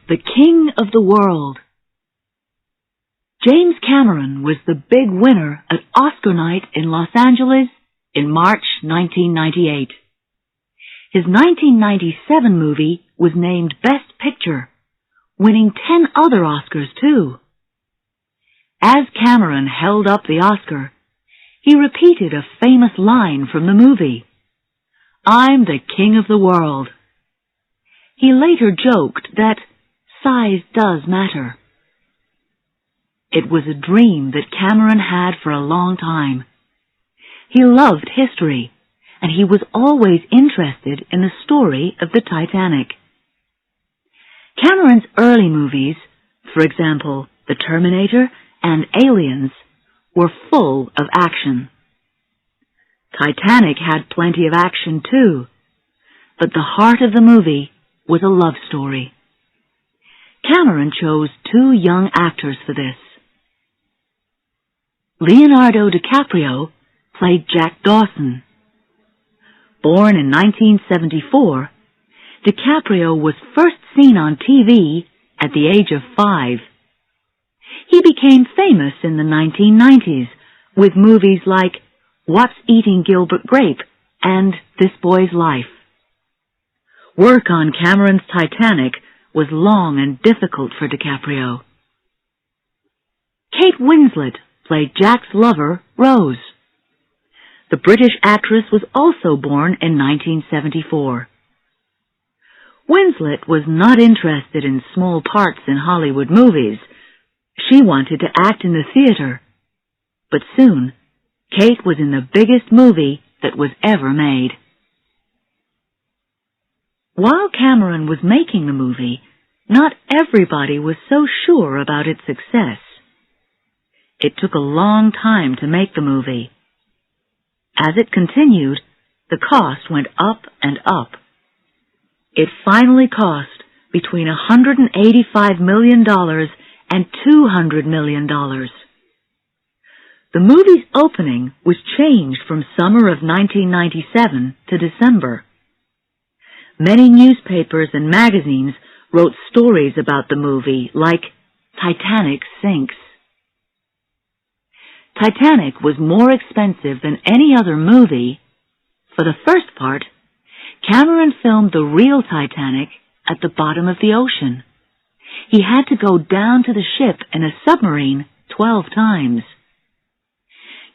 The King of the World. James Cameron was the big winner at Oscar night in Los Angeles in March 1998. His 1997 movie was named Best Picture, winning 10 other Oscars too. As Cameron held up the Oscar, he repeated a famous line from the movie, "I'm the King of the World." He later joked that size does matter. It was a dream that Cameron had for a long time. He loved history, and he was always interested in the story of the Titanic. Cameron's early movies, for example, The Terminator and Aliens, were full of action. Titanic had plenty of action too, but the heart of the movie was a love story. Cameron chose 2 young actors for this. Leonardo DiCaprio played Jack Dawson. Born in 1974, DiCaprio was first seen on TV at the age of 5. He became famous in the 1990s with movies like What's Eating Gilbert Grape and This Boy's Life. Work on Cameron's Titanic was long and difficult for DiCaprio. Kate Winslet played Jack's lover, Rose. The British actress was also born in 1974. Winslet was not interested in small parts in Hollywood movies. She wanted to act in the theater. But soon, Kate was in the biggest movie that was ever made. While Cameron was making the movie, not everybody was so sure about its success. It took a long time to make the movie. As it continued, the cost went up and up. It finally cost between $185 million and $200 million. The movie's opening was changed from summer of 1997 to December. Many newspapers and magazines wrote stories about the movie, like Titanic Sinks. Titanic was more expensive than any other movie. For the first part, Cameron filmed the real Titanic at the bottom of the ocean. He had to go down to the ship in a submarine 12 times.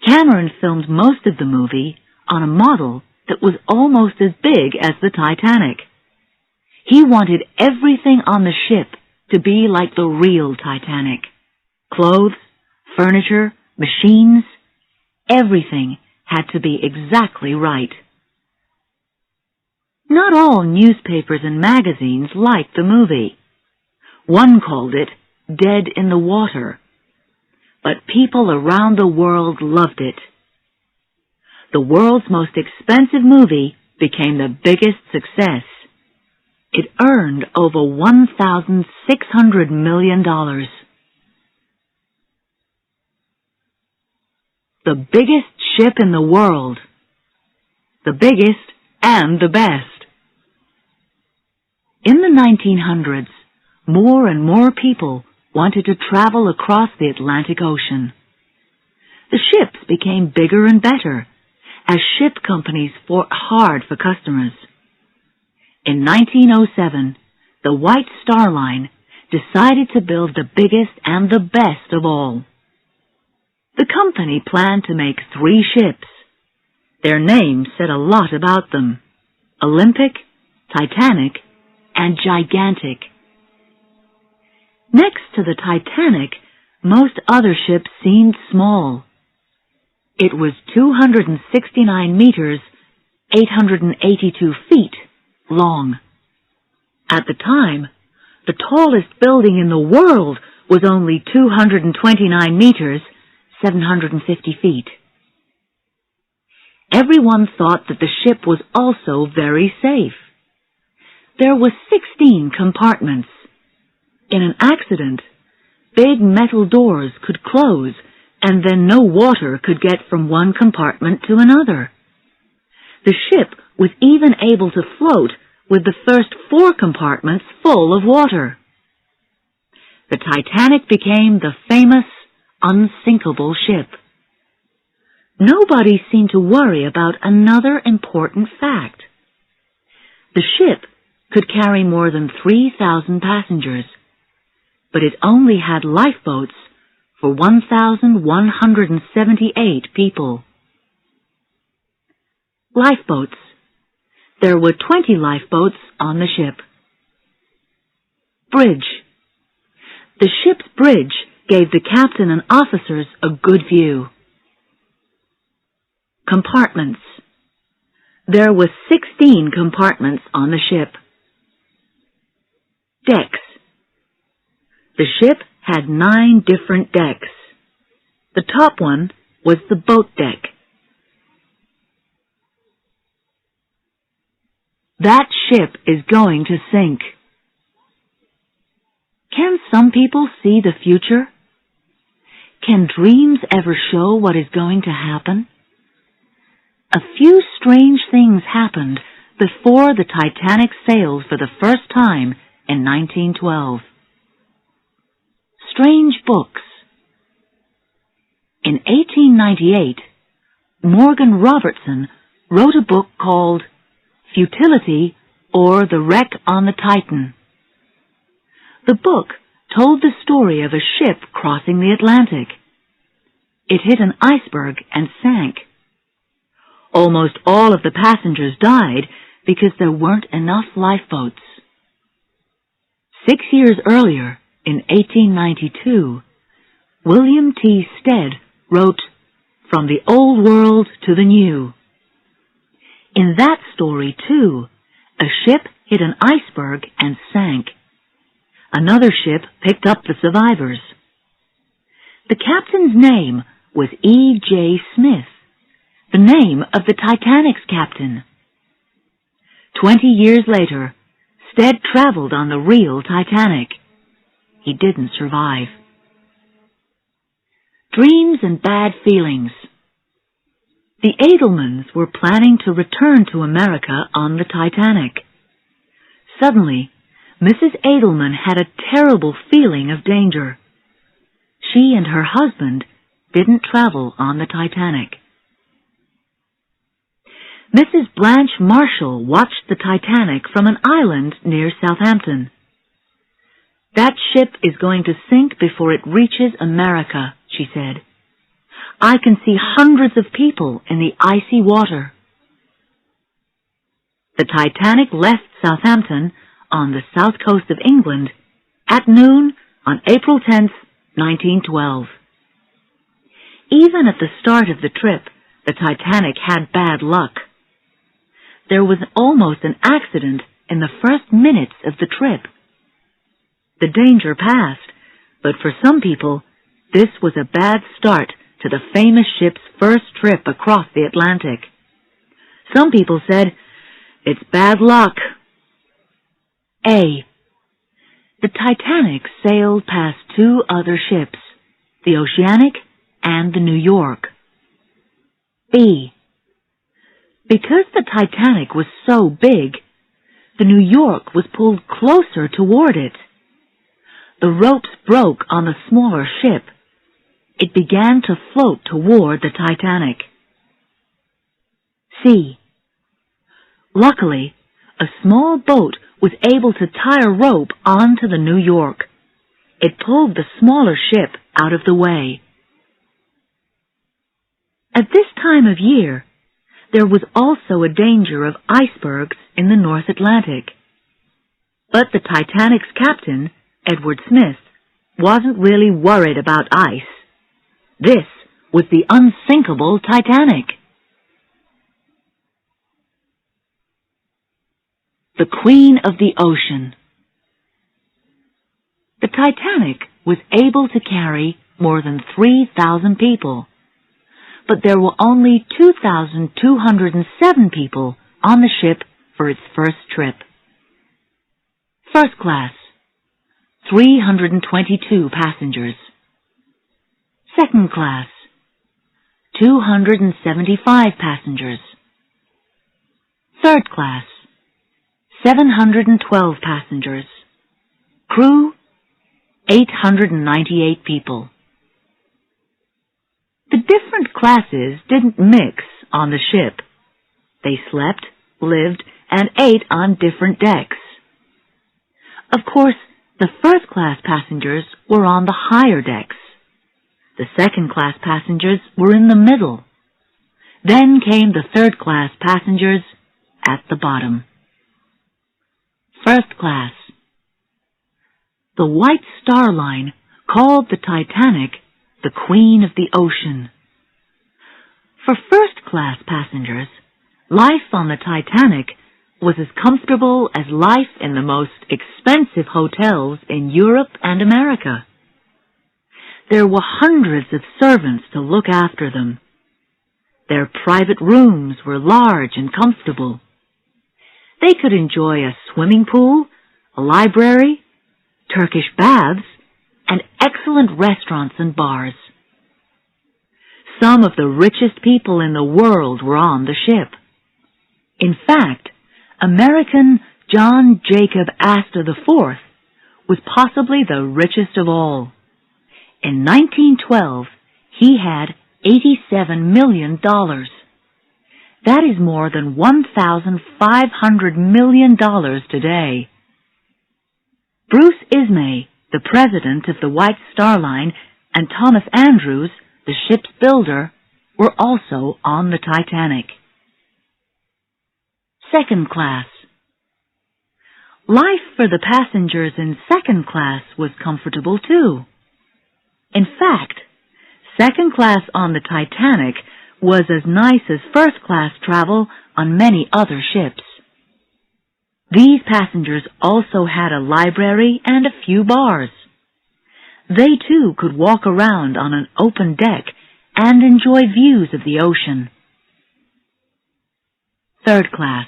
Cameron filmed most of the movie on a model that was almost as big as the Titanic. He wanted everything on the ship to be like the real Titanic. Clothes, furniture, machines, everything had to be exactly right. Not all newspapers and magazines liked the movie. One called it Dead in the Water. But people around the world loved it. The world's most expensive movie became the biggest success. It earned over $1,600 million. The biggest ship in the world. The biggest and the best. In the 1900s, more and more people wanted to travel across the Atlantic Ocean. The ships became bigger and better as ship companies fought hard for customers. In 1907, the White Star Line decided to build the biggest and the best of all. The company planned to make 3 ships. Their names said a lot about them: Olympic, Titanic, and Gigantic. Next to the Titanic, most other ships seemed small. It was 269 meters, 882 feet long. At the time, the tallest building in the world was only 229 meters, 750 feet. Everyone thought that the ship was also very safe. There were 16 compartments. In an accident, big metal doors could close, and then no water could get from one compartment to another. The ship was even able to float with the first 4 compartments full of water. the Titanic became the famous, unsinkable ship. Nobody seemed to worry about another important fact. The ship could carry more than 3,000 passengers, but it only had lifeboats for 1,178 people. Lifeboats. There were 20 lifeboats on the ship. Bridge. The ship's bridge gave the captain and officers a good view. Compartments. There were 16 compartments on the ship. Decks. The ship had 9 different decks. The top one was the boat deck. That ship is going to sink. Can some people see the future? Can dreams ever show what is going to happen? A few strange things happened before the Titanic sailed for the first time in 1912. Strange books. In 1898, Morgan Robertson wrote a book called Futility or the Wreck on the Titan. The book told the story of a ship crossing the Atlantic. It hit an iceberg and sank. Almost all of the passengers died because there weren't enough lifeboats. 6 years earlier, in 1892, William T. Stead wrote From the Old World to the New. In that story, too, a ship hit an iceberg and sank. Another ship picked up the survivors. The captain's name was E. J. Smith, the name of the Titanic's captain. 20 years later, Stead traveled on the real Titanic. He didn't survive. Dreams and bad feelings. The Edelmans were planning to return to America on the Titanic. Suddenly, Mrs. Edelman had a terrible feeling of danger. She and her husband didn't travel on the Titanic. Mrs. Blanche Marshall watched the Titanic from an island near Southampton. That ship is going to sink before it reaches America, she said. I can see hundreds of people in the icy water. The Titanic left Southampton on the south coast of England at noon on April 10th, 1912. Even at the start of the trip, the Titanic had bad luck. There was almost an accident in the first minutes of the trip. The danger passed, but for some people, this was a bad start to the famous ship's first trip across the Atlantic. Some people said, it's bad luck. A. The Titanic sailed past 2 other ships, the Oceanic and the New York. B. Because the Titanic was so big, the New York was pulled closer toward it. The ropes broke on the smaller ship. It began to float toward the Titanic. C. Luckily, a small boat was able to tie a rope onto the New York. It pulled the smaller ship out of the way. At this time of year, there was also a danger of icebergs in the North Atlantic. But the Titanic's captain, Edward Smith, wasn't really worried about ice. This was the unsinkable Titanic. The Queen of the Ocean. The Titanic was able to carry more than 3,000 people, but there were only 2,207 people on the ship for its first trip. First class, 322 passengers. Second class, 275 passengers. Third class, 712 passengers. Crew, 898 people. The different classes didn't mix on the ship. They slept, lived, and ate on different decks. Of course, the first-class passengers were on the higher decks. The second-class passengers were in the middle. Then came the third-class passengers at the bottom. First class. The White Star Line called the Titanic the Queen of the Ocean. For first-class passengers, life on the Titanic was as comfortable as life in the most expensive hotels in Europe and America. There were hundreds of servants to look after them. Their private rooms were large and comfortable. They could enjoy a swimming pool, a library, Turkish baths, and excellent restaurants and bars. Some of the richest people in the world were on the ship. In fact, American John Jacob Astor IV was possibly the richest of all. In 1912, he had $87 million. That is more than $1,500 million today. Bruce Ismay, the president of the White Star Line, and Thomas Andrews, the ship's builder, were also on the Titanic. Second class. Life for the passengers in second class was comfortable too. In fact, second class on the Titanic was as nice as first class travel on many other ships. These passengers also had a library and a few bars. They too could walk around on an open deck and enjoy views of the ocean. Third class.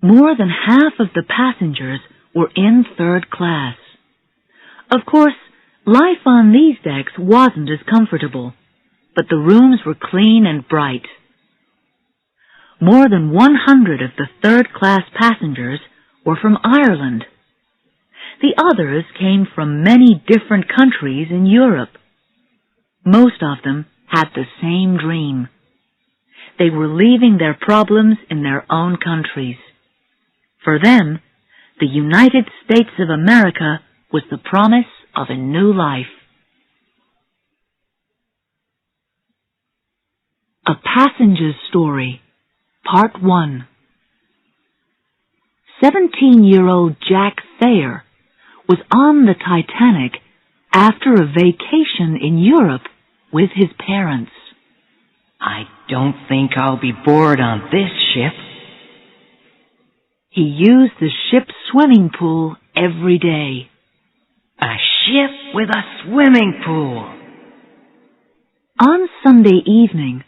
More than half of the passengers were in third class. Of course, life on these decks wasn't as comfortable, but the rooms were clean and bright. More than 100 of the third-class passengers were from Ireland. The others came from many different countries in Europe. Most of them had the same dream. They were leaving their problems in their own countries. For them, the United States of America was the promise of a new life. A Passenger's Story, Part 1. 17-year-old Jack Thayer was on the Titanic after a vacation in Europe with his parents. I don't think I'll be bored on this ship. He used the ship's swimming pool every day. A ship with a swimming pool. On Sunday evening,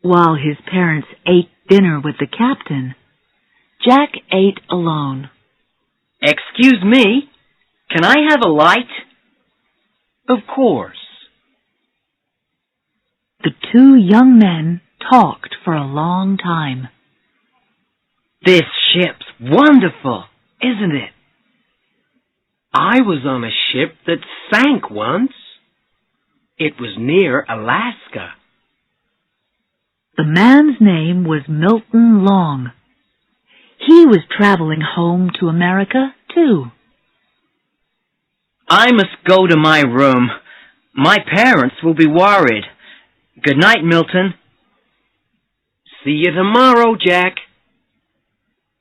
while his parents ate dinner with the captain, Jack ate alone. Excuse me, can I have a light? Of course. The two young men talked for a long time. This ship's wonderful, isn't it? I was on a ship that sank once. It was near Alaska. The man's name was Milton Long. He was traveling home to America, too. I must go to my room. My parents will be worried. Good night, Milton. See you tomorrow, Jack.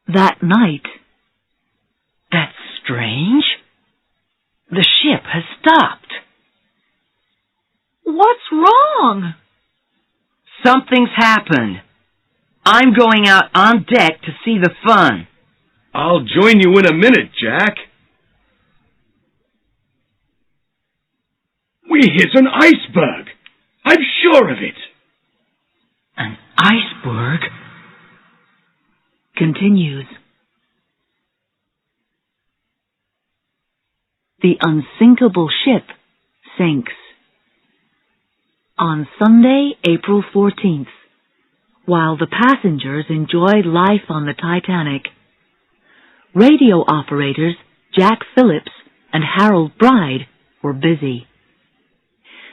That night. That's strange. The ship has stopped. What's wrong? Something's happened. I'm going out on deck to see the fun. I'll join you in a minute, Jack. We hit an iceberg. I'm sure of it. An iceberg? Continues. The unsinkable ship sinks. On Sunday, April 14th, while the passengers enjoyed life on the Titanic, radio operators Jack Phillips and Harold Bride were busy.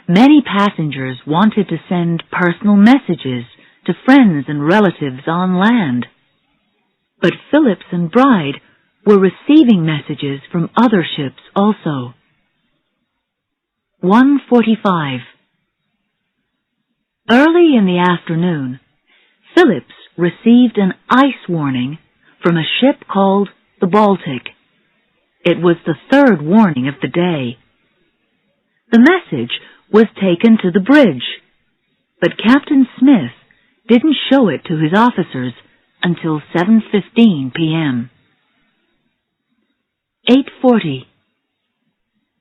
Many passengers wanted to send personal messages to friends and relatives on land. But Phillips and Bride were receiving messages from other ships also. 1:45. Early in the afternoon, Phillips received an ice warning from a ship called the Baltic. It was the third warning of the day. The message was taken to the bridge, but Captain Smith didn't show it to his officers until 7:15 p.m. 8:40.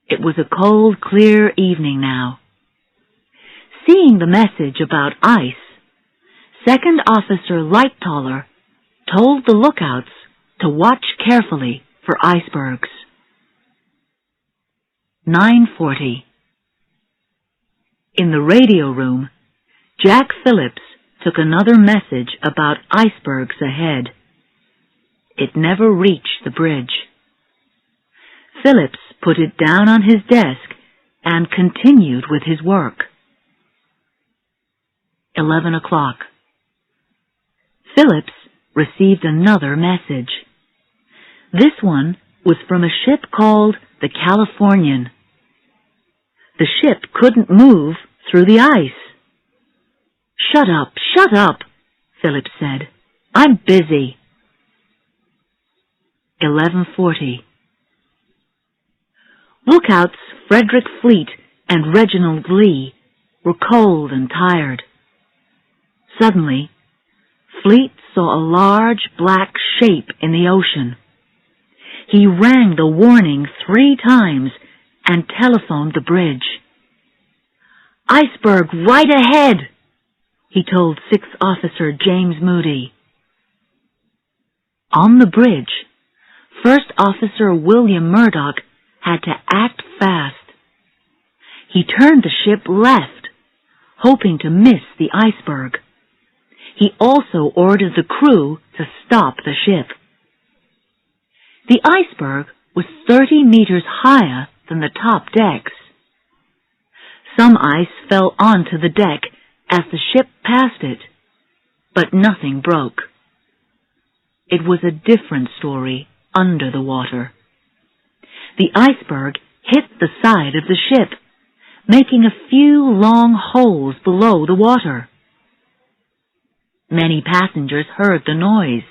It was a cold, clear evening now. Seeing the message about ice, Second Officer Lightoller told the lookouts to watch carefully for icebergs. 9:40. In the radio room, Jack Phillips took another message about icebergs ahead. It never reached the bridge. Phillips put it down on his desk and continued with his work. 11 o'clock. Phillips received another message. This one was from a ship called the Californian. The ship couldn't move through the ice. Shut up, Phillips said. I'm busy. 11:40. Lookouts Frederick Fleet and Reginald Lee were cold and tired. Suddenly, Fleet saw a large black shape in the ocean. He rang the warning 3 times and telephoned the bridge. "Iceberg right ahead," he told Sixth Officer James Moody. On the bridge, First Officer William Murdoch had to act fast. He turned the ship left, hoping to miss the iceberg. He also ordered the crew to stop the ship. The iceberg was 30 meters higher than the top decks. Some ice fell onto the deck as the ship passed it, but nothing broke. It was a different story under the water. The iceberg hit the side of the ship, making a few long holes below the water. Many passengers heard the noise,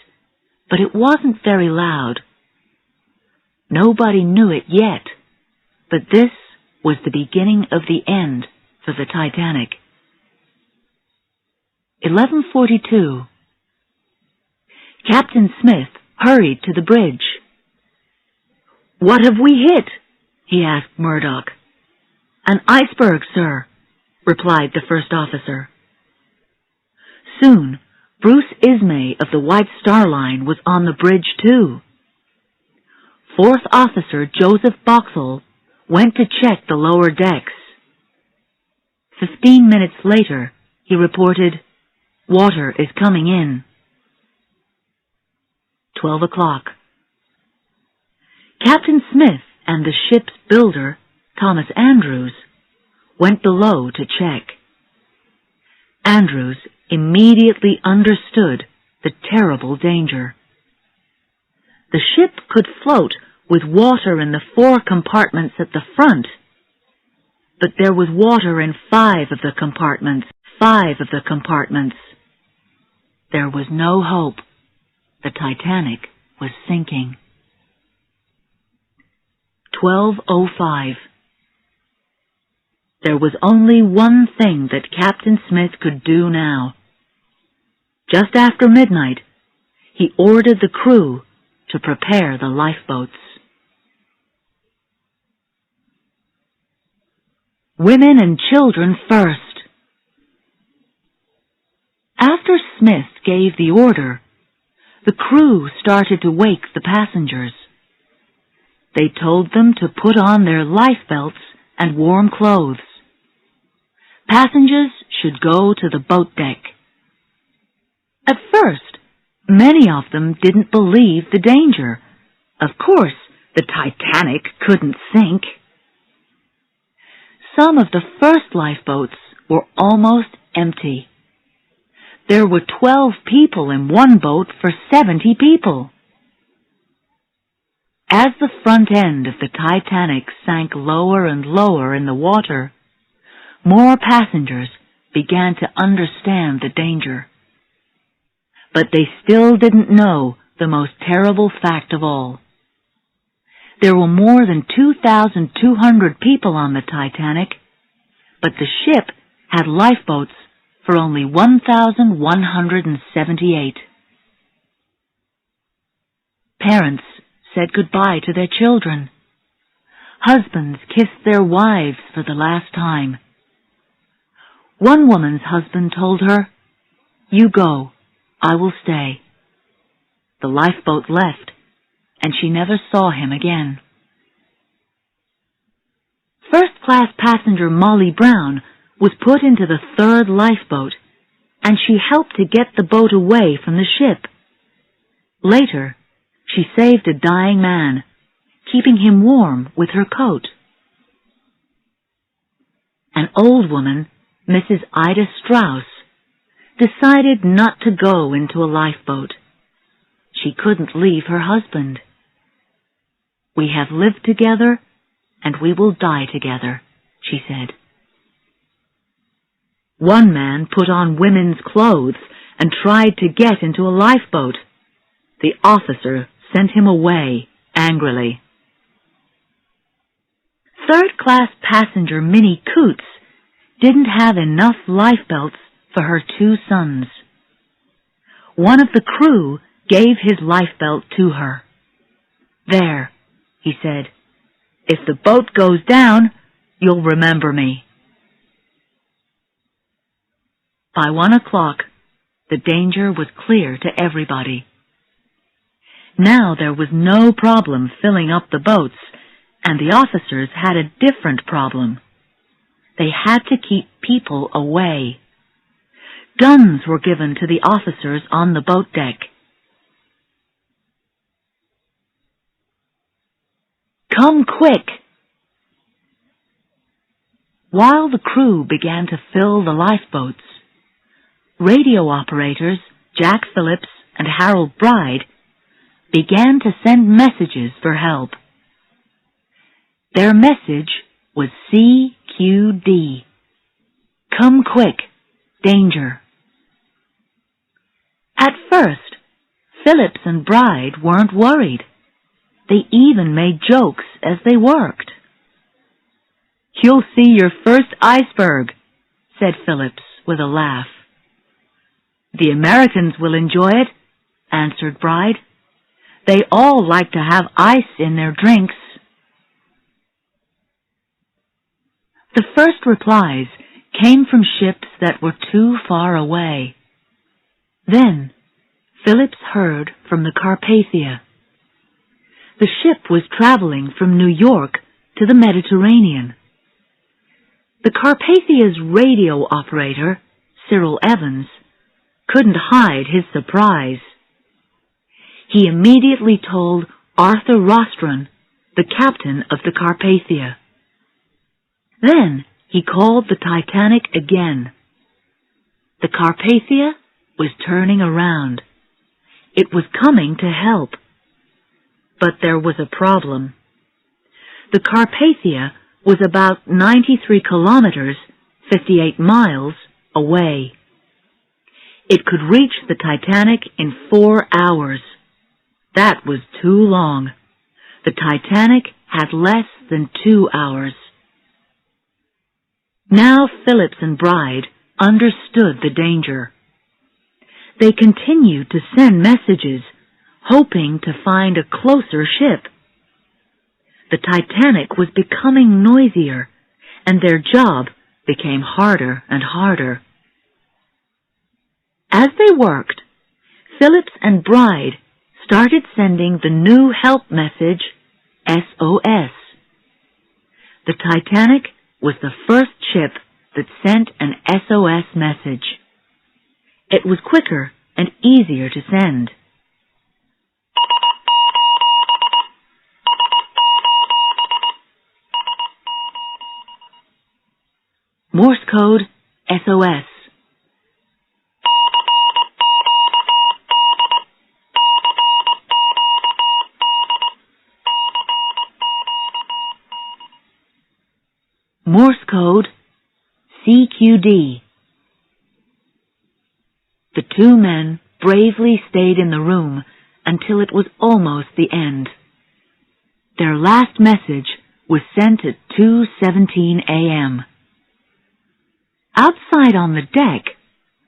but it wasn't very loud. Nobody knew it yet, but this was the beginning of the end for the Titanic. 11:42. Captain Smith hurried to the bridge. "What have we hit?" he asked Murdoch. "An iceberg, sir," replied the first officer. Soon, Bruce Ismay of the White Star Line was on the bridge too. Fourth Officer Joseph Boxall went to check the lower decks. 15 minutes later, he reported, "Water is coming in." 12 o'clock. Captain Smith and the ship's builder, Thomas Andrews, went below to check. Andrews immediately understood the terrible danger. The ship could float with water in the 4 compartments at the front, but there was water in 5 of the compartments. There was no hope. The Titanic was sinking. 12:05. There was only one thing that Captain Smith could do now. Just after midnight, he ordered the crew to prepare the lifeboats. Women and children first. After Smith gave the order, the crew started to wake the passengers. They told them to put on their lifebelts and warm clothes. Passengers should go to the boat deck. At first, many of them didn't believe the danger. Of course, The Titanic couldn't sink. Some of the first lifeboats were almost empty. There were 12 people in one boat for 70 people. As the front end of the Titanic sank lower and lower in the water, more passengers began to understand the danger. But they still didn't know the most terrible fact of all. There were more than 2,200 people on the Titanic, but the ship had lifeboats for only 1,178. Parents said goodbye to their children. Husbands kissed their wives for the last time. One woman's husband told her, "You go, I will stay." The lifeboat left, and she never saw him again. First-class passenger Molly Brown was put into the third lifeboat, and she helped to get the boat away from the ship. Later, she saved a dying man, keeping him warm with her coat. An old woman, Mrs. Ida Strauss, decided not to go into a lifeboat. She couldn't leave her husband. "We have lived together, and we will die together," she said. One man put on women's clothes and tried to get into a lifeboat. The officer sent him away angrily. Third-class passenger Minnie Coots didn't have enough lifebelts for her 2 sons. One of the crew gave his lifebelt to her. "There," he said, "if the boat goes down, you'll remember me." By 1 o'clock, the danger was clear to everybody. Now there was no problem filling up the boats, and the officers had a different problem. They had to keep people away. Guns were given to the officers on the boat deck. "Come quick!" While the crew began to fill the lifeboats, radio operators Jack Phillips and Harold Bride began to send messages for help. Their message was CQD. Come quick, danger. At first, Phillips and Bride weren't worried. They even made jokes as they worked. "You'll see your first iceberg," said Phillips with a laugh. "The Americans will enjoy it," answered Bride. "They all like to have ice in their drinks." The first replies came from ships that were too far away. Then Phillips heard from the Carpathia. The ship was traveling from New York to the Mediterranean. The Carpathia's radio operator, Cyril Evans, couldn't hide his surprise. He immediately told Arthur Rostron, the captain of the Carpathia. Then he called the Titanic again. The Carpathia was turning around. It was coming to help. But there was a problem. The Carpathia was about 93 kilometers, 58 miles, away. It could reach the Titanic in 4 hours. That was too long. The Titanic had less than 2 hours. Now Phillips and Bride understood the danger. They continued to send messages, hoping to find a closer ship. The Titanic was becoming noisier, and their job became harder and harder. As they worked, Phillips and Bride started sending the new help message, SOS. The Titanic was the first ship that sent an SOS message. It was quicker and easier to send. Morse code SOS. Morse code CQD. The two men bravely stayed in the room until it was almost the end. Their last message was sent at 2:17 a.m. Outside on the deck,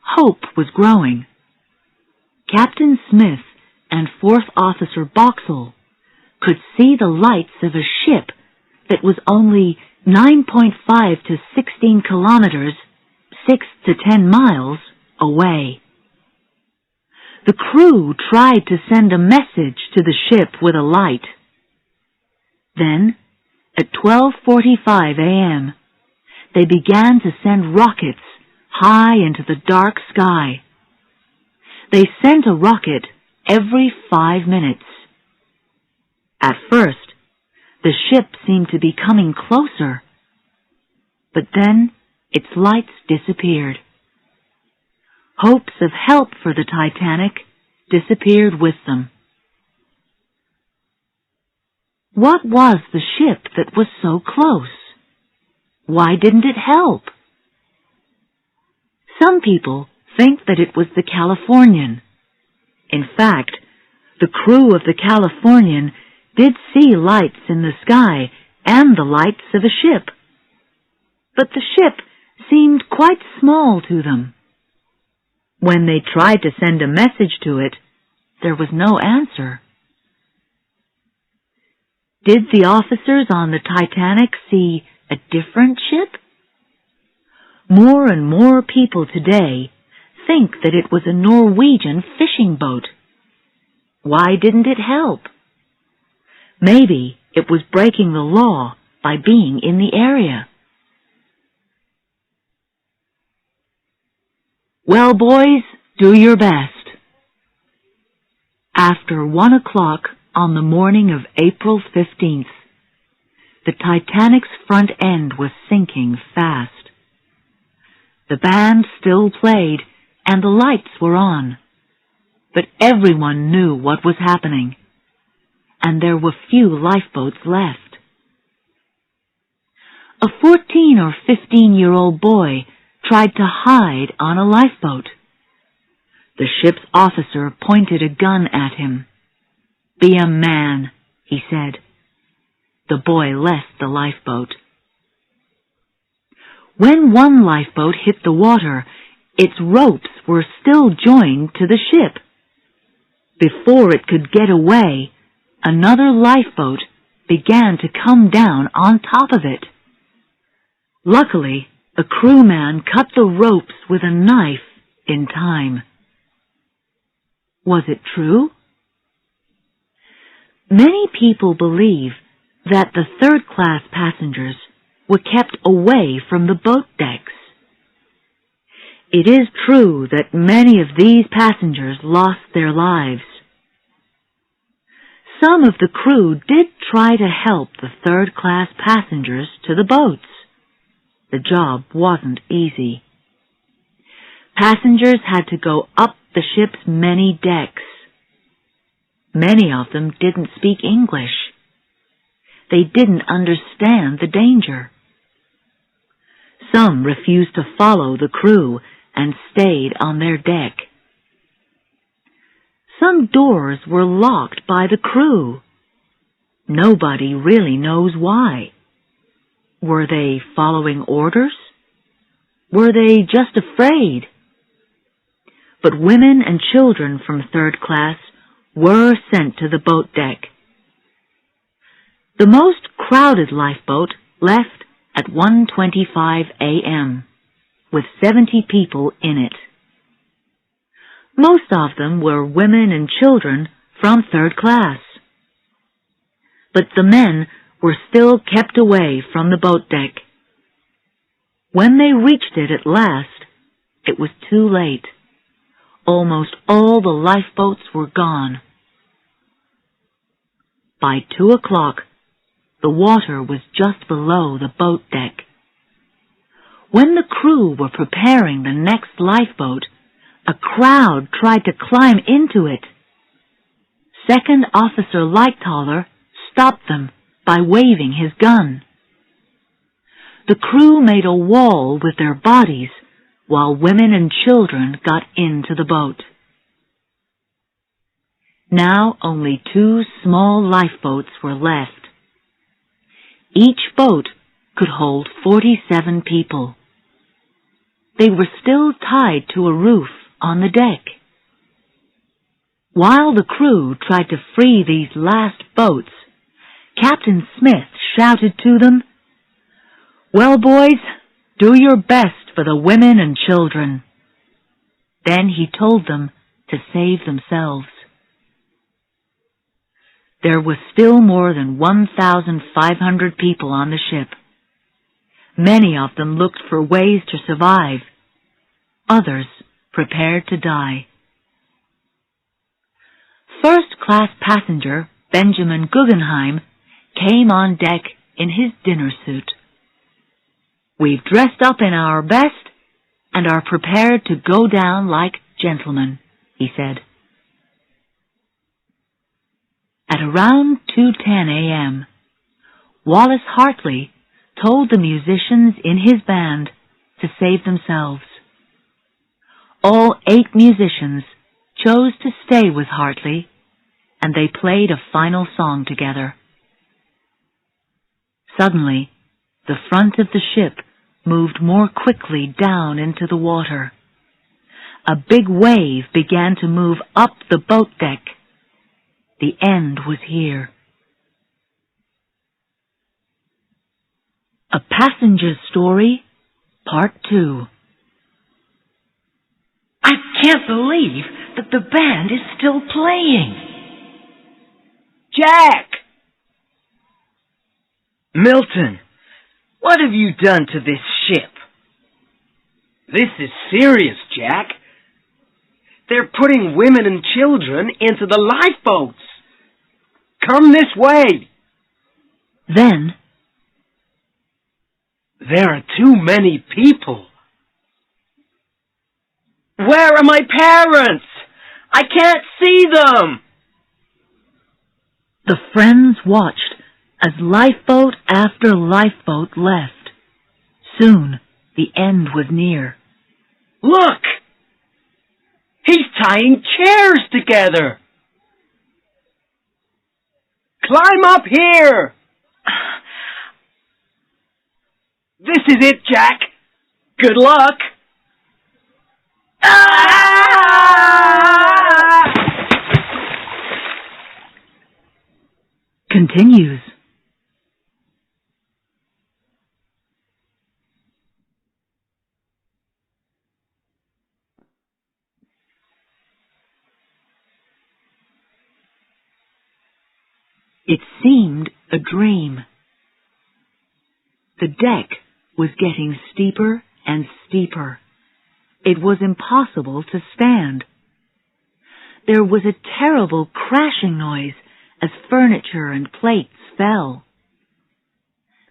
hope was growing. Captain Smith and Fourth Officer Boxall could see the lights of a ship that was only 9.5 to 16 kilometers, 6 to 10 miles, away. The crew tried to send a message to the ship with a light. Then, at 12:45 a.m., they began to send rockets high into the dark sky. They sent a rocket every 5 minutes. At first, the ship seemed to be coming closer, but then its lights disappeared. Hopes of help for the Titanic disappeared with them. What was the ship that was so close? Why didn't it help? Some people think that it was the Californian. In fact, the crew of the Californian did see lights in the sky and the lights of a ship. But the ship seemed quite small to them. When they tried to send a message to it, there was no answer. Did the officers on the Titanic see a different ship? More and more people today think that it was a Norwegian fishing boat. Why didn't it help? Maybe it was breaking the law by being in the area. Well, boys, do your best. After 1 o'clock on the morning of April 15th, the Titanic's front end was sinking fast. The band still played and the lights were on, but everyone knew what was happening, and there were few lifeboats left. A 14 or 15-year-old boy tried to hide on a lifeboat. The ship's officer pointed a gun at him. "Be a man," he said. The boy left the lifeboat. When one lifeboat hit the water, its ropes were still joined to the ship. Before it could get away, another lifeboat began to come down on top of it. Luckily, a crewman cut the ropes with a knife in time. Was it true? Many people believe that the third-class passengers were kept away from the boat decks. It is true that many of these passengers lost their lives. Some of the crew did try to help the third-class passengers to the boats. The job wasn't easy. Passengers had to go up the ship's many decks. Many of them didn't speak English. They didn't understand the danger. Some refused to follow the crew and stayed on their deck. Some doors were locked by the crew. Nobody really knows why. Were they following orders? Were they just afraid? But women and children from third class were sent to the boat deck. The most crowded lifeboat left at 1:25 a.m., with 70 people in it. Most of them were women and children from third class. But the men were still kept away from the boat deck. When they reached it at last, it was too late. Almost all the lifeboats were gone. By 2 o'clock, the water was just below the boat deck. When the crew were preparing the next lifeboat, a crowd tried to climb into it. Second Officer Lightoller stopped them by waving his gun. The crew made a wall with their bodies while women and children got into the boat. Now only 2 small lifeboats were left. Each boat could hold 47 people. They were still tied to a roof on the deck. While the crew tried to free these last boats, Captain Smith shouted to them, "Well, boys, do your best for the women and children." Then he told them to save themselves. There was still more than 1,500 people on the ship. Many of them looked for ways to survive. Others prepared to die. First-class passenger Benjamin Guggenheim came on deck in his dinner suit. "We've dressed up in our best and are prepared to go down like gentlemen," he said. At around 2:10 a.m., Wallace Hartley told the musicians in his band to save themselves. All 8 musicians chose to stay with Hartley, and they played a final song together. Suddenly, the front of the ship moved more quickly down into the water. A big wave began to move up the boat deck. The end was here. A Passenger's Story, Part 2. I can't believe that the band is still playing. Jack! Milton, what have you done to this ship? This is serious, Jack. They're putting women and children into the lifeboats. Come this way. Then, there are too many people. Where are my parents? I can't see them. the friends watched as lifeboat after lifeboat left. Soon, the end was near. Look! He's tying chairs together. Climb up here. This is it, Jack. Good luck. Continues. It seemed a dream. The deck was getting steeper and steeper. It was impossible to stand. There was a terrible crashing noise as furniture and plates fell.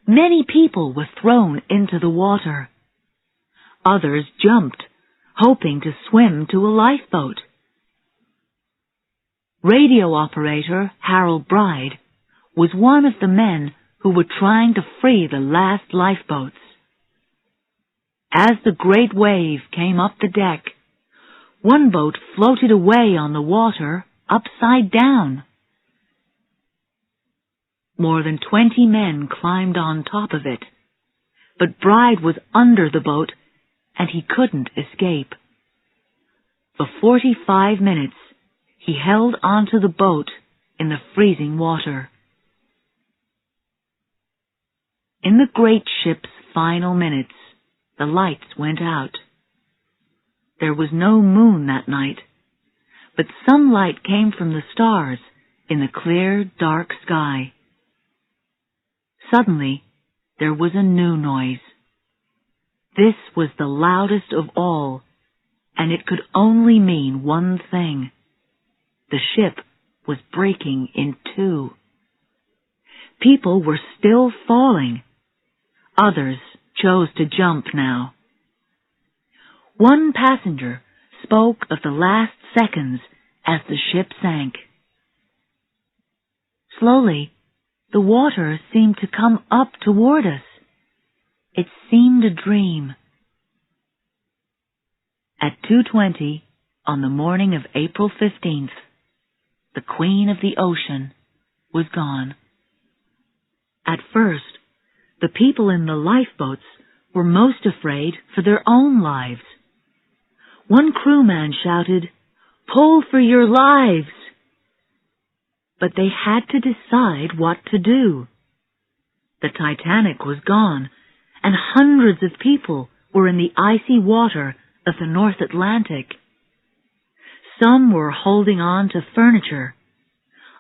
Many people were thrown into the water. Others jumped, hoping to swim to a lifeboat. Radio operator Harold Bride was one of the men who were trying to free the last lifeboats. As the great wave came up the deck, one boat floated away on the water upside down. More than 20 men climbed on top of it, but Bride was under the boat and he couldn't escape. For 45 minutes, he held onto the boat in the freezing water. In the great ship's final minutes, the lights went out. There was no moon that night, but some light came from the stars in the clear, dark sky. Suddenly, there was a new noise. This was the loudest of all, and it could only mean one thing. The ship was breaking in two. People were still falling. Others chose to jump now. One passenger spoke of the last seconds as the ship sank. Slowly, the water seemed to come up toward us. It seemed a dream. At 2:20 on the morning of April 15th, the Queen of the Ocean was gone. At first, the people in the lifeboats were most afraid for their own lives. One crewman shouted, "Pull for your lives!" But they had to decide what to do. The Titanic was gone, and hundreds of people were in the icy water of the North Atlantic. Some were holding on to furniture.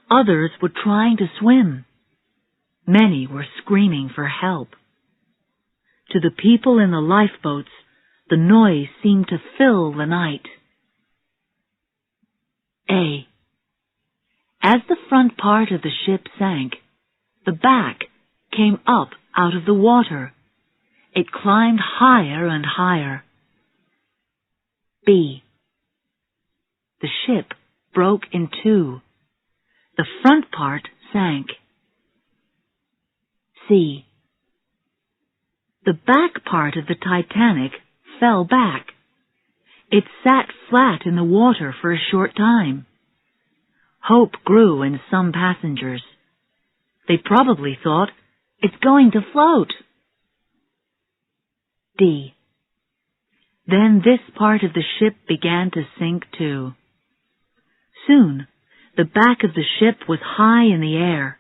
Others were trying to swim. Many were screaming for help. To the people in the lifeboats, the noise seemed to fill the night. A. As the front part of the ship sank, the back came up out of the water. It climbed higher and higher. B. The ship broke in two. The front part sank. C. The back part of the Titanic fell back. It sat flat in the water for a short time. Hope grew in some passengers. They probably thought, "It's going to float." D. Then this part of the ship began to sink too. Soon, the back of the ship was high in the air.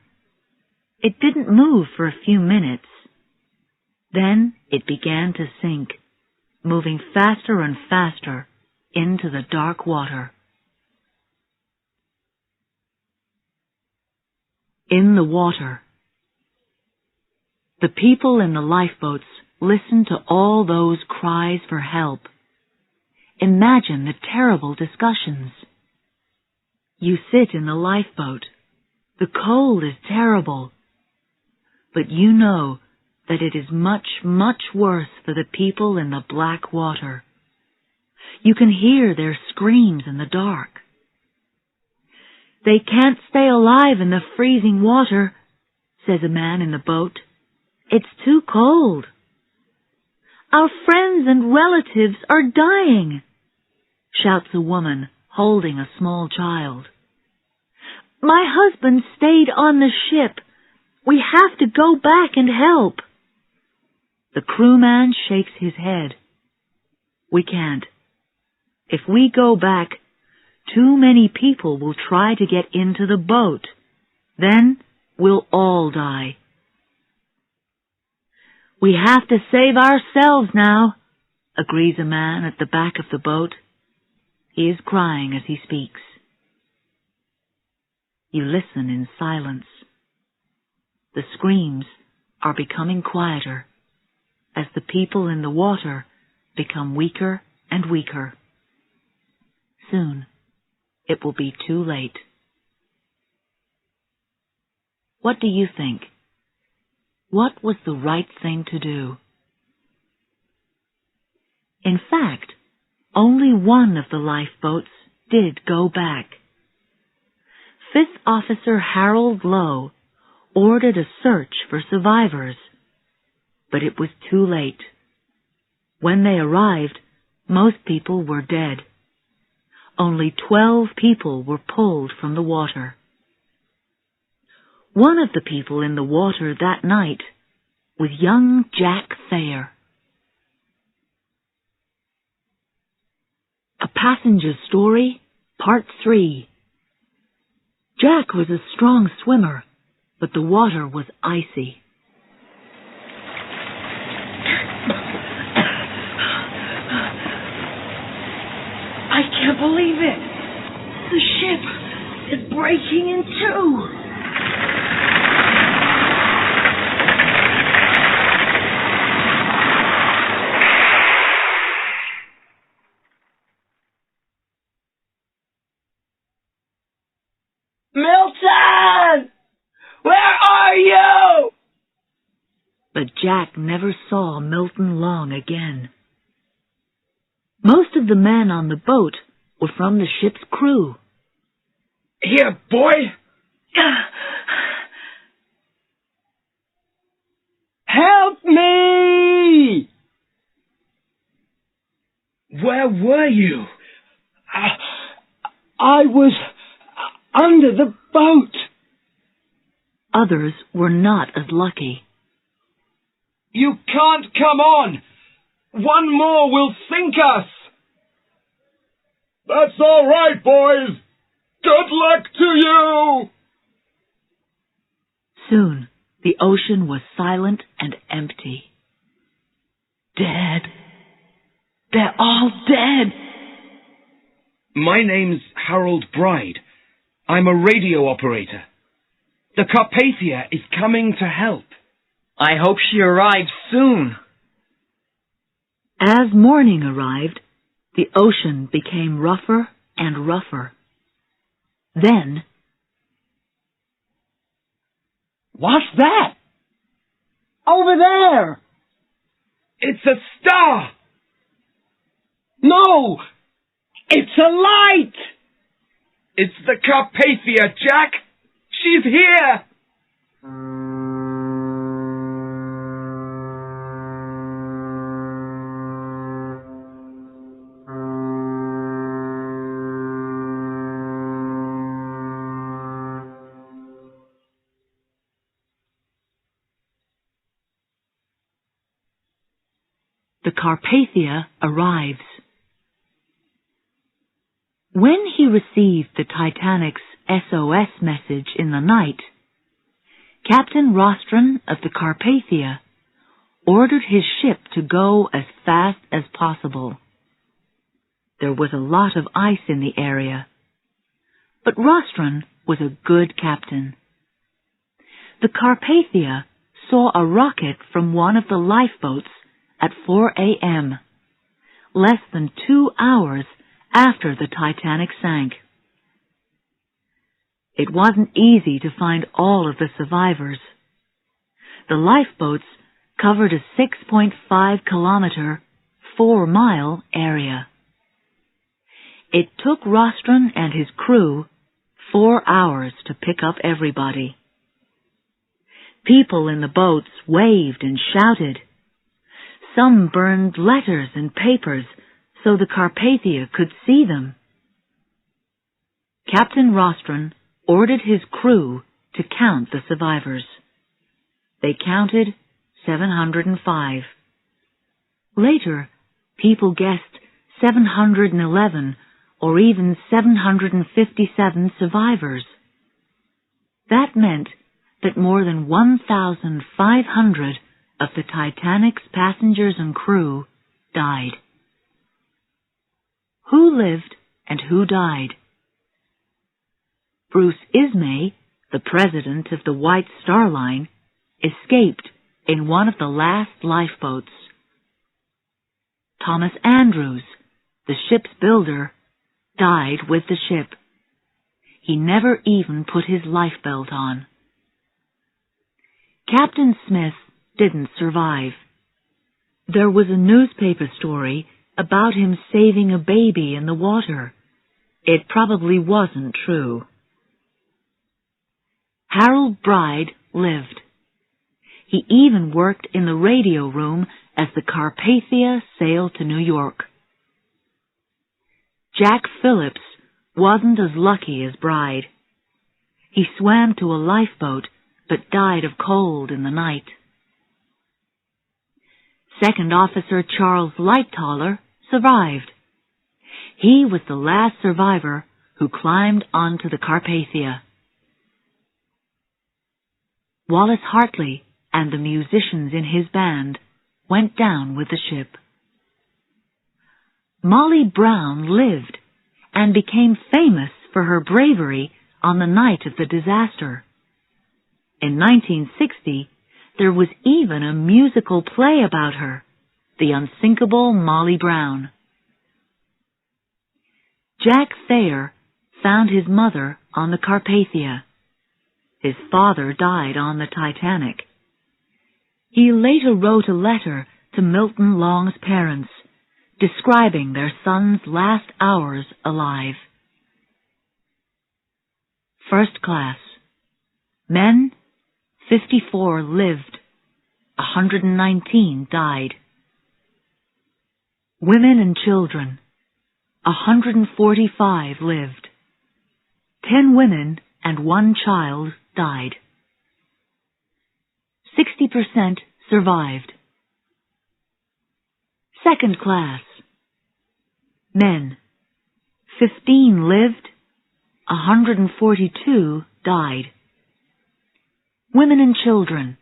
It didn't move for a few minutes. Then it began to sink, moving faster and faster into the dark water. In the water. The people in the lifeboats listened to all those cries for help. Imagine the terrible discussions. You sit in the lifeboat. The cold is terrible. But you know that it is much, much worse for the people in the black water. You can hear their screams in the dark. "They can't stay alive in the freezing water," says a man in the boat. "It's too cold." "Our friends and relatives are dying," shouts a woman holding a small child. "My husband stayed on the ship. We have to go back and help." The crewman shakes his head. "We can't. If we go back, too many people will try to get into the boat. Then we'll all die." "We have to save ourselves now," agrees a man at the back of the boat. He is crying as he speaks. You listen in silence. The screams are becoming quieter as the people in the water become weaker and weaker. Soon, it will be too late. What do you think? What was the right thing to do? In fact, only one of the lifeboats did go back. Fifth Officer Harold Lowe ordered a search for survivors, but it was too late. When they arrived, most people were dead. Only 12 people were pulled from the water. One of the people in the water that night was young Jack Thayer. A Passenger's Story, Part 3. Jack was a strong swimmer, but the water was icy. I can't believe it! The ship is breaking in two! Milton! Where are you? But Jack never saw Milton Long again. Most of the men on the boat were from the ship's crew. Here, boy! Help me! Where were you? I was under the boat. Others were not as lucky. You can't come on! One more will sink us! That's all right, boys! Good luck to you! Soon, the ocean was silent and empty. Dead. They're all dead. My name's Harold Bride. I'm a radio operator. The Carpathia is coming to help. I hope she arrives soon. As morning arrived, the ocean became rougher and rougher. Then, What's that? Over there! It's a star! No! It's a light! It's the Carpathia, Jack! She's here! the Carpathia arrives. When he received the Titanic's SOS message in the night, Captain Rostron of the Carpathia ordered his ship to go as fast as possible. There was a lot of ice in the area, but Rostron was a good captain. The Carpathia saw a rocket from one of the lifeboats at 4 a.m., less than 2 hours after the Titanic sank. It wasn't easy to find all of the survivors. The lifeboats covered a 6.5-kilometer, 4-mile area. It took Rostron and his crew 4 hours to pick up everybody. People in the boats waved and shouted. Some burned letters and papers so the Carpathia could see them. Captain Rostron ordered his crew to count the survivors. They counted 705. Later, people guessed 711 or even 757 survivors. That meant that more than 1,500 of the Titanic's passengers and crew died. Who lived and who died? Bruce Ismay, the president of the White Star Line, escaped in one of the last lifeboats. Thomas Andrews, the ship's builder, died with the ship. He never even put his lifebelt on. Captain Smith didn't survive. There was a newspaper story about him saving a baby in the water. It probably wasn't true. Harold Bride lived. He even worked in the radio room as the Carpathia sailed to New York. Jack Phillips wasn't as lucky as Bride. He swam to a lifeboat but died of cold in the night. Second Officer Charles Lightoller survived. He was the last survivor who climbed onto the Carpathia. Wallace Hartley and the musicians in his band went down with the ship. Molly Brown lived and became famous for her bravery on the night of the disaster. In 1960, there was even a musical play about her, The Unsinkable Molly Brown. Jack Thayer found his mother on the Carpathia. His father died on the Titanic. He later wrote a letter to Milton Long's parents, describing their son's last hours alive. First class. Men, 54 lived. 119 died. Women and children, 145 lived. 10 women and 1 child died. 60% survived. Second class. Men, 15 lived. 142 died. Women and children,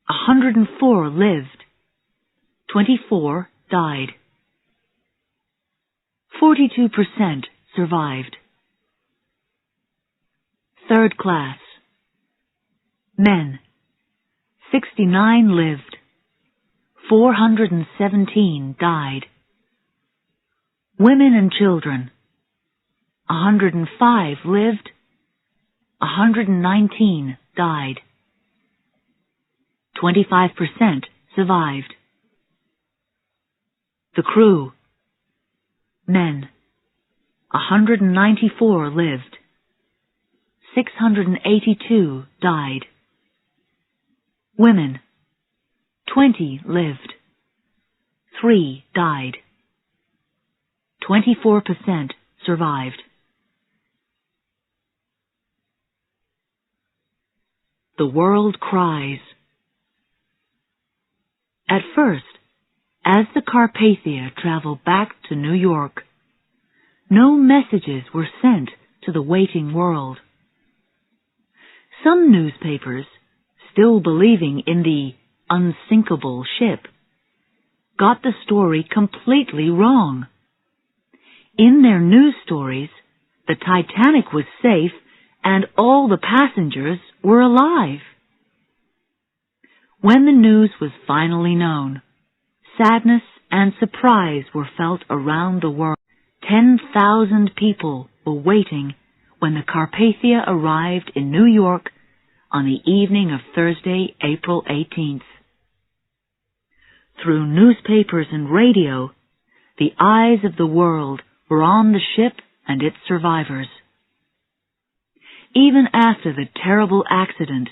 104 lived. 24 died. 42% survived. Third class. Men, 69 lived. 417 died. Women and children, 105 lived. 119 died. 25% survived. The crew. Men, 194 lived. 682 died. Women, 20 lived. 3 died. 24% survived. The world cries. At first, as the Carpathia traveled back to New York, no messages were sent to the waiting world. Some newspapers, still believing in the unsinkable ship, got the story completely wrong. In their news stories, the Titanic was safe and all the passengers were alive. When the news was finally known, sadness and surprise were felt around the world. 10,000 people were waiting when the Carpathia arrived in New York on the evening of Thursday, April 18th. Through newspapers and radio, the eyes of the world were on the ship and its survivors. Even after the terrible accident,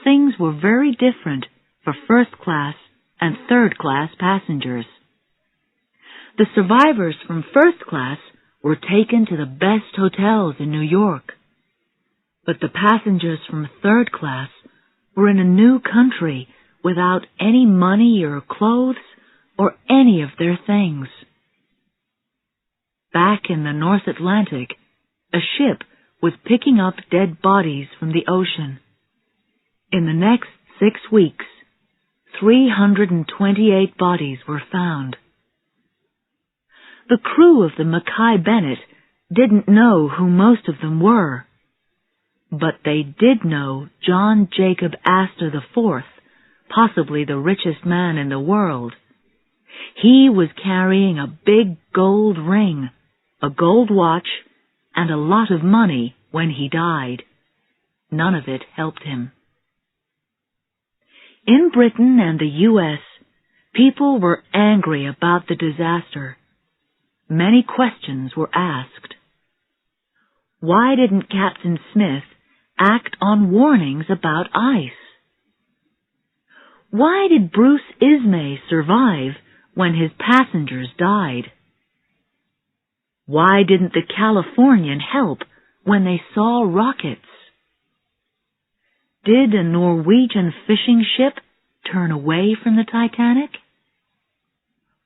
things were very different for first class and third class passengers. The survivors from first class were taken to the best hotels in New York, but the passengers from third class were in a new country without any money or clothes or any of their things. Back in the North Atlantic, a ship was picking up dead bodies from the ocean. In the next 6 weeks, 328 bodies were found. The crew of the Mackay Bennett didn't know who most of them were, but they did know John Jacob Astor IV, possibly the richest man in the world. He was carrying a big gold ring, a gold watch, and a lot of money when he died. None of it helped him. In Britain and the U.S., people were angry about the disaster. Many questions were asked. Why didn't Captain Smith act on warnings about ice? Why did Bruce Ismay survive when his passengers died? Why didn't the Californian help when they saw rockets? Did a Norwegian fishing ship turn away from the Titanic?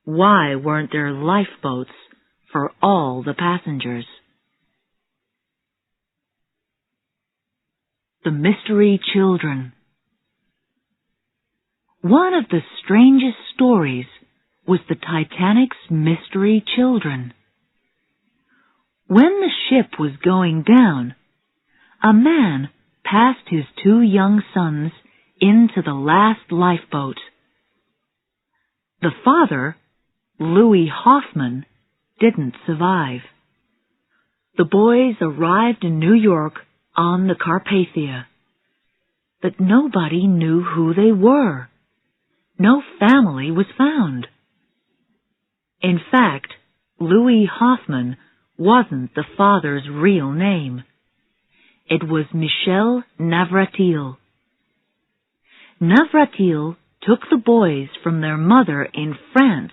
Why weren't there lifeboats for all the passengers? The Mystery Children. One of the strangest stories was the Titanic's mystery children. When the ship was going down, a man passed his 2 young sons into the last lifeboat. The father, Louis Hoffman, didn't survive. The boys arrived in New York on the Carpathia, but nobody knew who they were. No family was found. In fact, Louis Hoffman wasn't the father's real name. It was Michel Navratil. Navratil took the boys from their mother in France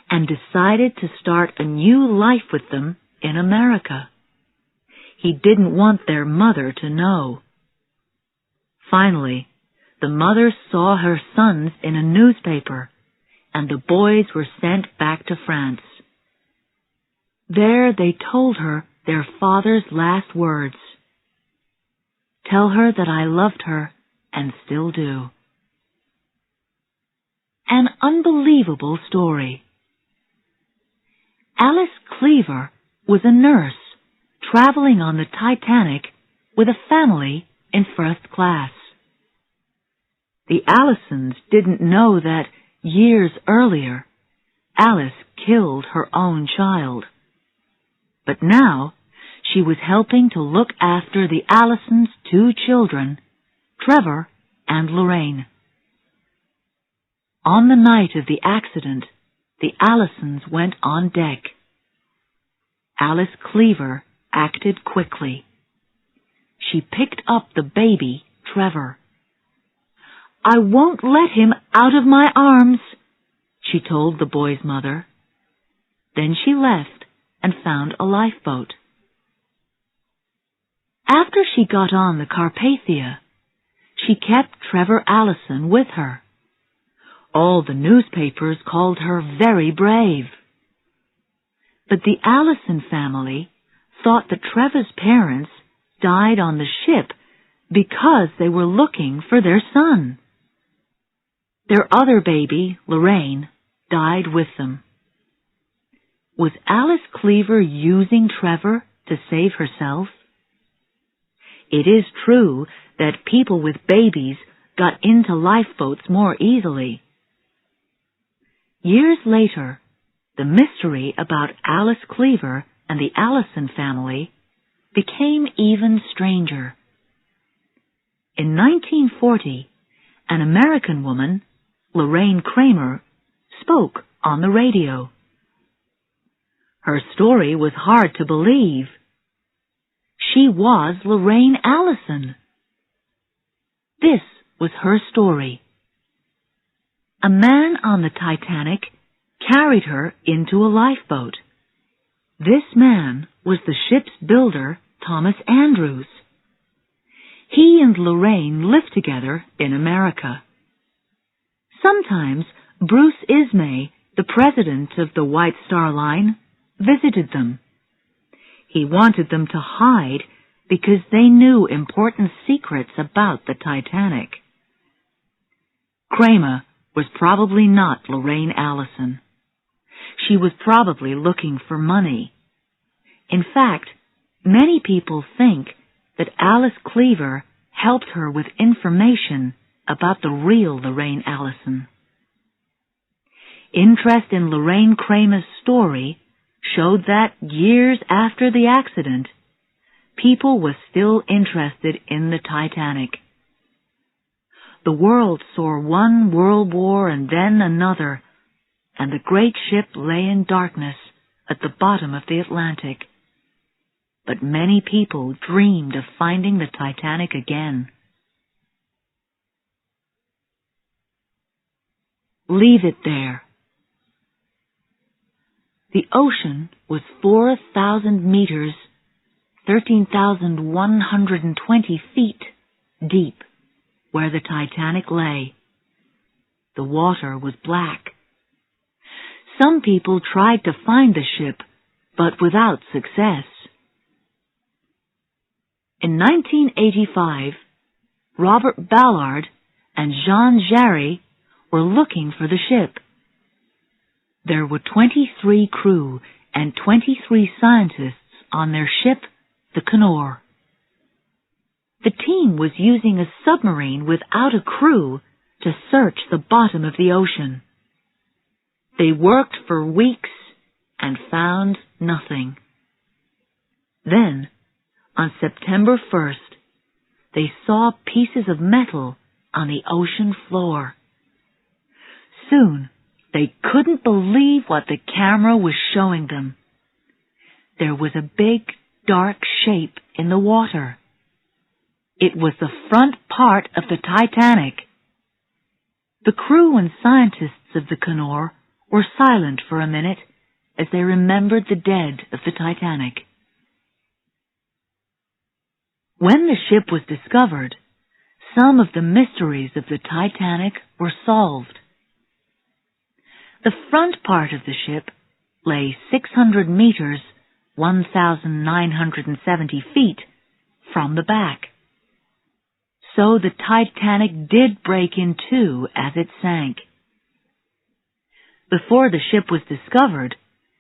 and decided to start a new life with them in America. He didn't want their mother to know. Finally, the mother saw her sons in a newspaper, and the boys were sent back to France. There they told her their father's last words. "Tell her that I loved her and still do." An unbelievable story. Alice Cleaver was a nurse traveling on the Titanic with a family in first class. The Allisons didn't know that years earlier, Alice killed her own child. But now, she was helping to look after the Allisons' two children, Trevor and Lorraine. On the night of the accident, the Allisons went on deck. Alice Cleaver acted quickly. She picked up the baby, Trevor. "I won't let him out of my arms," she told the boy's mother. Then she left and found a lifeboat. After she got on the Carpathia, she kept Trevor Allison with her. All the newspapers called her very brave. But the Allison family thought that Trevor's parents died on the ship because they were looking for their son. Their other baby, Lorraine, died with them. Was Alice Cleaver using Trevor to save herself? It is true that people with babies got into lifeboats more easily. Years later, the mystery about Alice Cleaver and the Allison family became even stranger. In 1940, an American woman, Lorraine Kramer, spoke on the radio. Her story was hard to believe. She was Lorraine Allison. This was her story. A man on the Titanic carried her into a lifeboat. This man was the ship's builder, Thomas Andrews. He and Lorraine lived together in America. Sometimes Bruce Ismay, the president of the White Star Line, visited them. He wanted them to hide because they knew important secrets about the Titanic. Kramer was probably not Lorraine Allison. She was probably looking for money. In fact, many people think that Alice Cleaver helped her with information about the real Lorraine Allison. Interest in Lorraine Kramer's story showed that years after the accident, people were still interested in the Titanic. The world saw one world war and then another, and the great ship lay in darkness at the bottom of the Atlantic. But many people dreamed of finding the Titanic again. Leave it there. The ocean was 4,000 meters, 13,120 feet deep where the Titanic lay. The water was black. Some people tried to find the ship, but without success. In 1985, Robert Ballard and Jean Jarry were looking for the ship. There were 23 crew and 23 scientists on their ship, the Cunard. The team was using a submarine without a crew to search the bottom of the ocean. They worked for weeks and found nothing. Then, on September 1st, they saw pieces of metal on the ocean floor. Soon, They couldn't believe what the camera was showing them. There was a big, dark shape in the water. It was the front part of the Titanic. The crew and scientists of the Cunard were silent for a minute as they remembered the dead of the Titanic. When the ship was discovered, some of the mysteries of the Titanic were solved. The front part of the ship lay 600 meters, 1,970 feet, from the back. So the Titanic did break in two as it sank. Before the ship was discovered,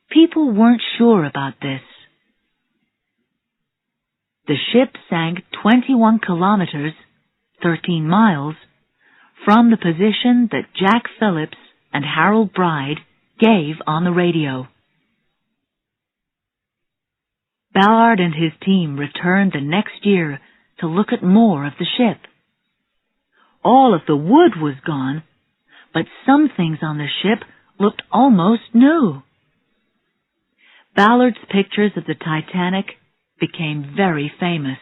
people weren't sure about this. The ship sank 21 kilometers, 13 miles, from the position that Jack Phillips and Harold Bride gave on the radio. Ballard and his team returned the next year to look at more of the ship. All of the wood was gone, but some things on the ship looked almost new. Ballard's pictures of the Titanic became very famous.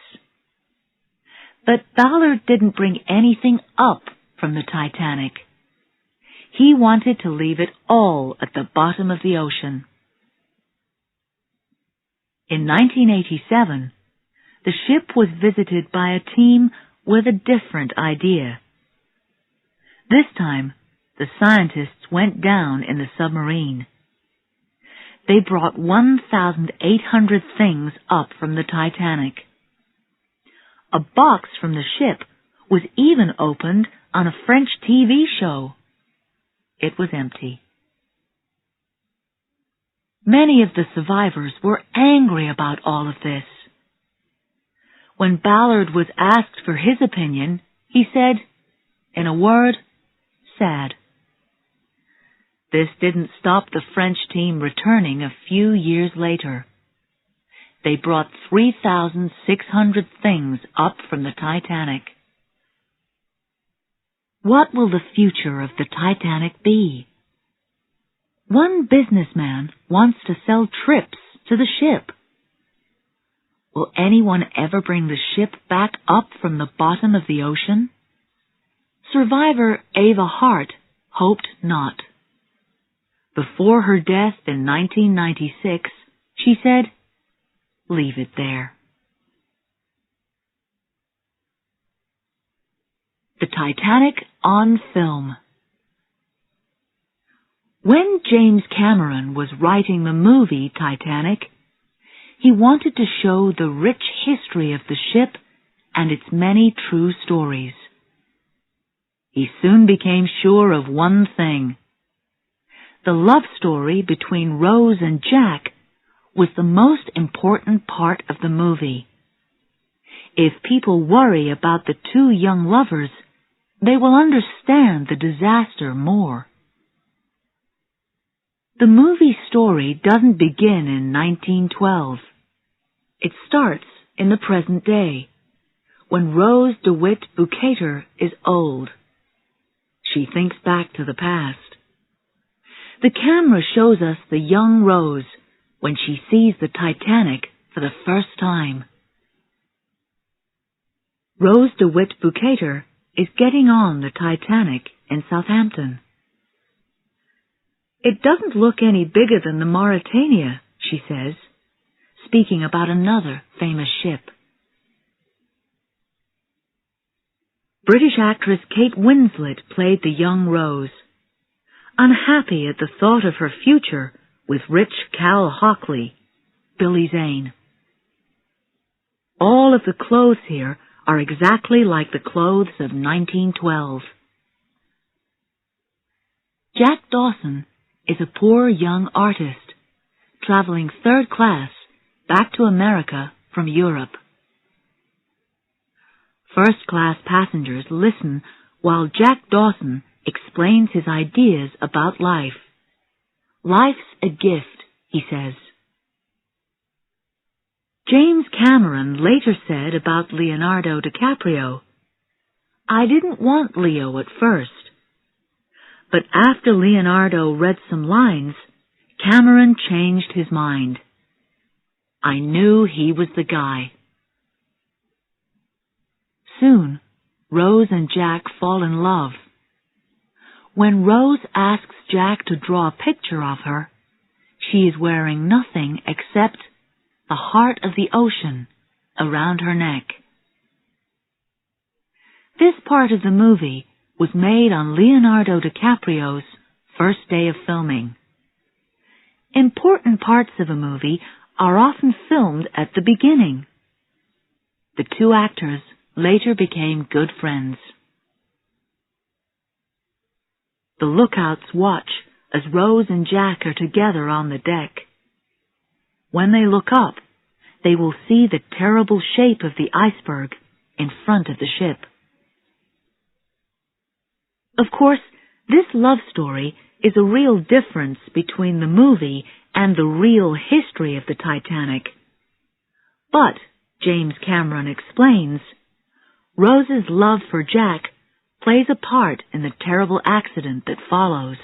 But Ballard didn't bring anything up from the Titanic. He wanted to leave it all at the bottom of the ocean. In 1987, the ship was visited by a team with a different idea. This time, the scientists went down in the submarine. They brought 1,800 things up from the Titanic. A box from the ship was even opened on a French TV show. It was empty. Many of the survivors were angry about all of this. When Ballard was asked for his opinion, he said, in a word, sad. This didn't stop the French team returning a few years later. They brought 3,600 things up from the Titanic. What will the future of the Titanic be? One businessman wants to sell trips to the ship. Will anyone ever bring the ship back up from the bottom of the ocean? Survivor Ava Hart hoped not. Before her death in 1996, she said, "Leave it there." The Titanic on film. When James Cameron was writing the movie Titanic, he wanted to show the rich history of the ship and its many true stories. He soon became sure of one thing. The love story between Rose and Jack was the most important part of the movie. If people worry about the two young lovers, they will understand the disaster more. The movie story doesn't begin in 1912. It starts in the present day, when Rose DeWitt Bukater is old. She thinks back to the past. The camera shows us the young Rose when she sees the Titanic for the first time. Rose DeWitt Bukater is getting on the Titanic in Southampton. "It doesn't look any bigger than the Mauretania," she says, speaking about another famous ship. British actress Kate Winslet played the young Rose. Unhappy at the thought of her future with rich Cal Hockley, Billy Zane. All of the clothes here are exactly like the clothes of 1912. Jack Dawson is a poor young artist, traveling third class back to America from Europe. First-class passengers listen while Jack Dawson explains his ideas about life. Life's a gift, he says. James Cameron later said about Leonardo DiCaprio, "I didn't want Leo at first. But after Leonardo read some lines, Cameron changed his mind. I knew he was the guy. Soon, Rose and Jack fall in love. When Rose asks Jack to draw a picture of her, she is wearing nothing except the heart of the ocean around her neck. This part of the movie was made on Leonardo DiCaprio's first day of filming. Important parts of a movie are often filmed at the beginning. The two actors later became good friends. The lookouts watch as Rose and Jack are together on the deck. When they look up, they will see the terrible shape of the iceberg in front of the ship. Of course, this love story is a real difference between the movie and the real history of the Titanic. But, James Cameron explains, Rose's love for Jack plays a part in the terrible accident that follows.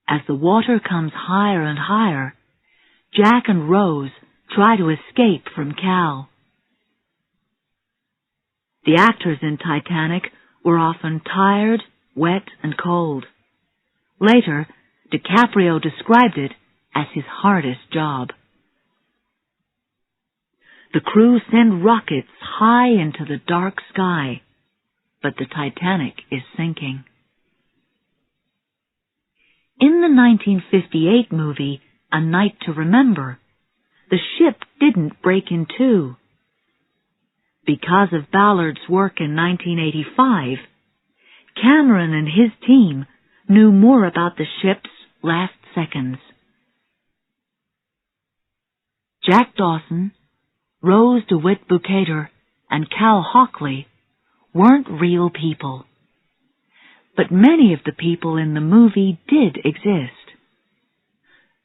As the water comes higher and higher, Jack and Rose try to escape from Cal. The actors in Titanic were often tired, wet, and cold. Later, DiCaprio described it as his hardest job. The crew send rockets high into the dark sky, but the Titanic is sinking. In the 1958 movie, A Night to Remember, the ship didn't break in two. Because of Ballard's work in 1985, Cameron and his team knew more about the ship's last seconds. Jack Dawson, Rose DeWitt Bukater, and Cal Hockley weren't real people. But many of the people in the movie did exist.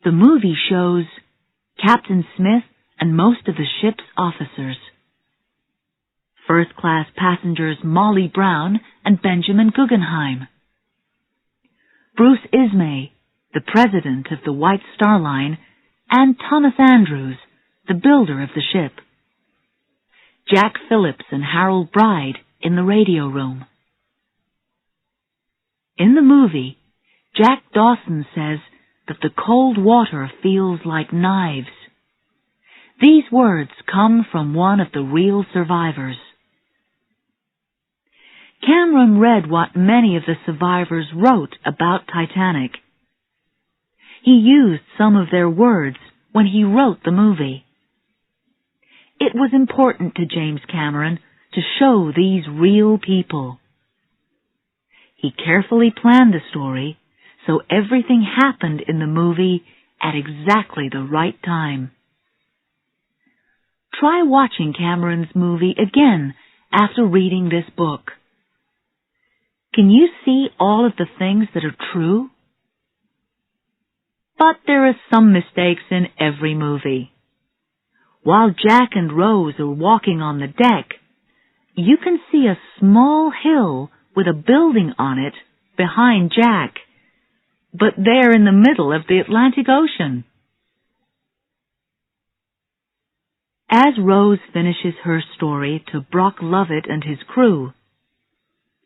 The movie shows Captain Smith and most of the ship's officers. First-class passengers Molly Brown and Benjamin Guggenheim. Bruce Ismay, the president of the White Star Line, and Thomas Andrews, the builder of the ship. Jack Phillips and Harold Bride in the radio room. In the movie, Jack Dawson says that the cold water feels like knives. These words come from one of the real survivors. Cameron read what many of the survivors wrote about Titanic. He used some of their words when he wrote the movie. It was important to James Cameron to show these real people. He carefully planned the story so everything happened in the movie at exactly the right time. Try watching Cameron's movie again after reading this book. Can you see all of the things that are true? But there are some mistakes in every movie. While Jack and Rose are walking on the deck, you can see a small hill with a building on it behind Jack, but they're in the middle of the Atlantic Ocean. As Rose finishes her story to Brock Lovett and his crew,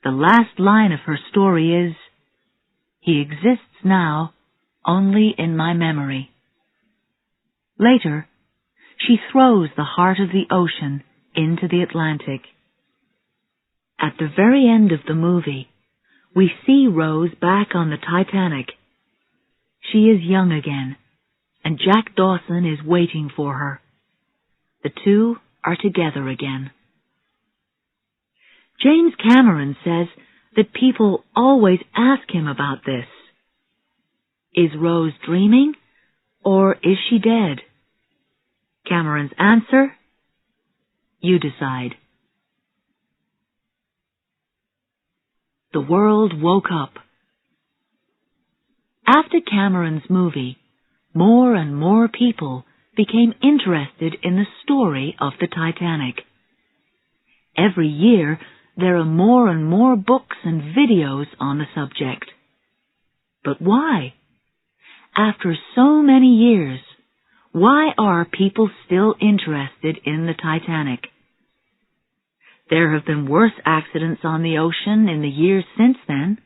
the last line of her story is, "He exists now only in my memory." Later, she throws the heart of the ocean into the Atlantic. At the very end of the movie, we see Rose back on the Titanic. She is young again, and Jack Dawson is waiting for her. The two are together again. James Cameron says that people always ask him about this. Is Rose dreaming, or is she dead? Cameron's answer? You decide. The world woke up. After Cameron's movie, more and more people became interested in the story of the Titanic. Every year, There are more and more books and videos on the subject. But why? After so many years, why are people still interested in the Titanic? There have been worse accidents on the ocean in the years since then.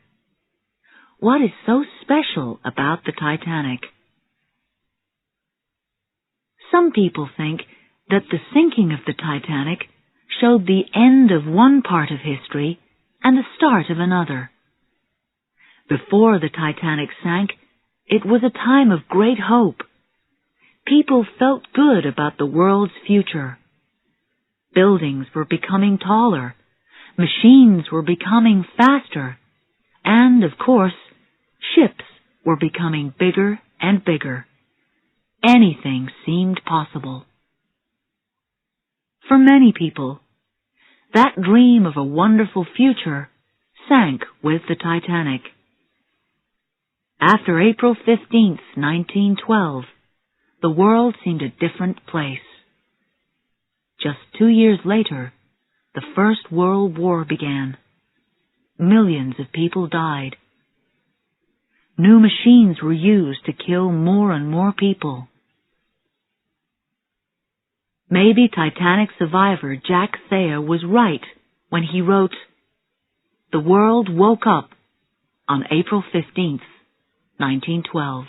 What is so special about the Titanic? Some people think that the sinking of the Titanic showed the end of one part of history and the start of another. Before the Titanic sank, it was a time of great hope. People felt good about the world's future. Buildings were becoming taller, machines were becoming faster, and, of course, ships were becoming bigger and bigger. Anything seemed possible. For many people, that dream of a wonderful future sank with the Titanic. After April 15th, 1912, the world seemed a different place. Just 2 years later, the First World War began. Millions of people died. New machines were used to kill more and more people. Maybe Titanic survivor Jack Thayer was right when he wrote, "The world woke up on April 15th, 1912.